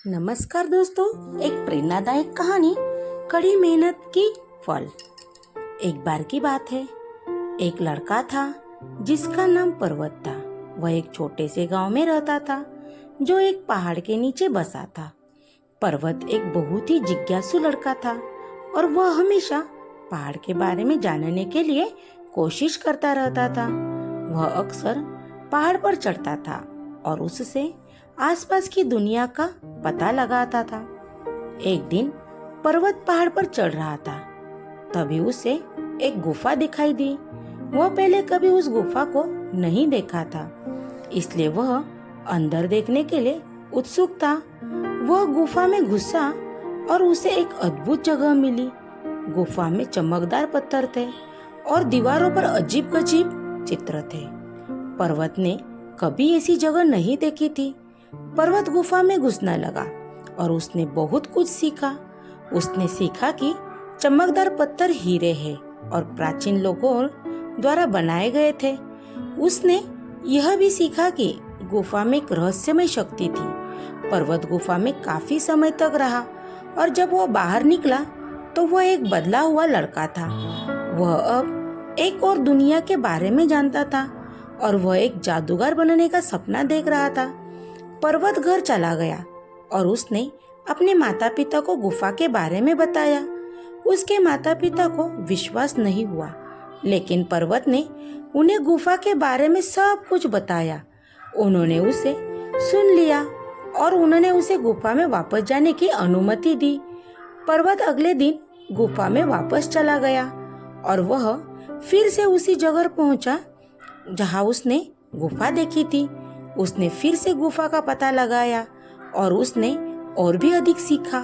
नमस्कार दोस्तों, एक प्रेरणादायक कहानी कड़ी मेहनत की फल। एक बार की बात है, एक लड़का था जिसका नाम पर्वत था। वह एक छोटे से गांव में रहता था जो एक पहाड़ के नीचे बसा था। पर्वत एक बहुत ही जिज्ञासु लड़का था और वह हमेशा पहाड़ के बारे में जानने के लिए कोशिश करता रहता था। वह अक्सर पहाड़ पर चढ़ता था और उससे आसपास की दुनिया का पता लगाता था। एक दिन पर्वत पहाड़ पर चढ़ रहा था, तभी उसे एक गुफा दिखाई दी। वह पहले कभी उस गुफा को नहीं देखा था, इसलिए वह अंदर देखने के लिए उत्सुक था। वह गुफा में घुसा और उसे एक अद्भुत जगह मिली। गुफा में चमकदार पत्थर थे और दीवारों पर अजीब-गजीब चित्र थे। पर्वत ने कभी ऐसी जगह नहीं देखी थी। पर्वत गुफा में घुसने लगा और उसने बहुत कुछ सीखा। उसने सीखा कि चमकदार पत्थर हीरे हैं और प्राचीन लोगों द्वारा बनाए गए थे। उसने यह भी सीखा कि गुफा में एक रहस्यमय शक्ति थी। पर्वत गुफा में काफी समय तक रहा और जब वह बाहर निकला तो वह एक बदला हुआ लड़का था। वह अब एक और दुनिया के बारे में जानता था और वह एक जादूगर बनने का सपना देख रहा था। पर्वत घर चला गया और उसने अपने माता पिता को गुफा के बारे में बताया। उसके माता पिता को विश्वास नहीं हुआ, लेकिन पर्वत ने उन्हें गुफा के बारे में सब कुछ बताया। उन्होंने उसे सुन लिया और उन्होंने उसे गुफा में वापस जाने की अनुमति दी। पर्वत अगले दिन गुफा में वापस चला गया और वह फिर से उसी जगह पहुंचा जहां उसने गुफा देखी थी। उसने फिर से गुफा का पता लगाया और उसने और भी अधिक सीखा।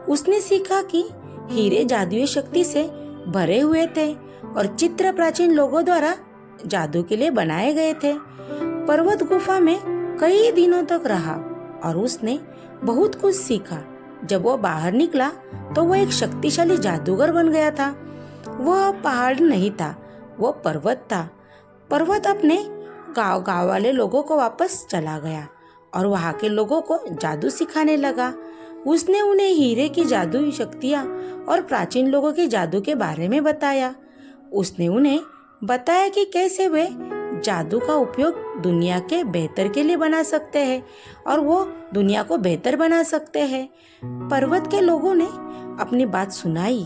उसने सीखा कि हीरे जादुई शक्ति से भरे हुए थे और चित्र प्राचीन लोगों द्वारा जादू के लिए बनाए गए थे। पर्वत गुफा में कई दिनों तक रहा और उसने बहुत कुछ सीखा। जब वह बाहर निकला तो वह एक शक्तिशाली जादूगर बन गया था। वह पहाड़ नहीं था, वह पर्वत था। पर्वत अपने गांव वाले लोगों को वापस चला गया और वहाँ के लोगों को जादू सिखाने लगा। उसने उन्हें हीरे की जादुई शक्तियाँ और प्राचीन लोगों के जादू के बारे में बताया। उसने उन्हें बताया कि कैसे वे जादू का उपयोग दुनिया के बेहतर के लिए बना सकते हैं और वो दुनिया को बेहतर बना सकते हैं। पर्वत के लोगों ने अपनी बात सुनाई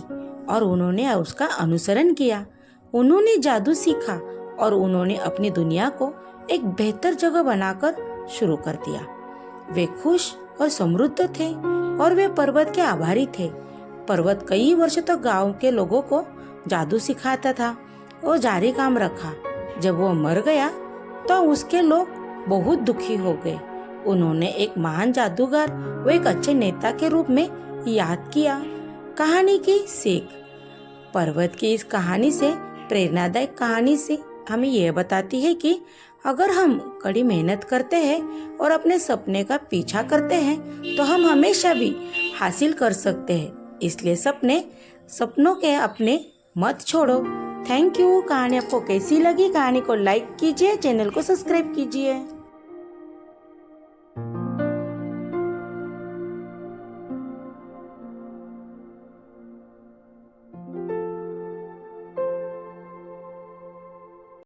और उन्होंने उसका अनुसरण किया। उन्होंने जादू सीखा और उन्होंने अपनी दुनिया को एक बेहतर जगह बनाकर शुरू कर दिया। वे खुश और समृद्ध थे और वे पर्वत के आभारी थे। पर्वत कई वर्षों तक गांव के लोगों को जादू सिखाता था और जारी काम रखा। जब वो मर गया तो उसके लोग बहुत दुखी हो गए। उन्होंने एक महान जादूगर व एक अच्छे नेता के रूप में याद किया। कहानी की सीख। पर्वत की इस कहानी से, प्रेरणादायक कहानी से हमें यह बताती है कि अगर हम कड़ी मेहनत करते हैं और अपने सपने का पीछा करते हैं तो हम हमेशा भी हासिल कर सकते हैं। इसलिए सपनों के अपने मत छोड़ो। Thank you. कहानी आपको कैसी लगी? कहानी को लाइक कीजिए, चैनल को सब्सक्राइब कीजिए।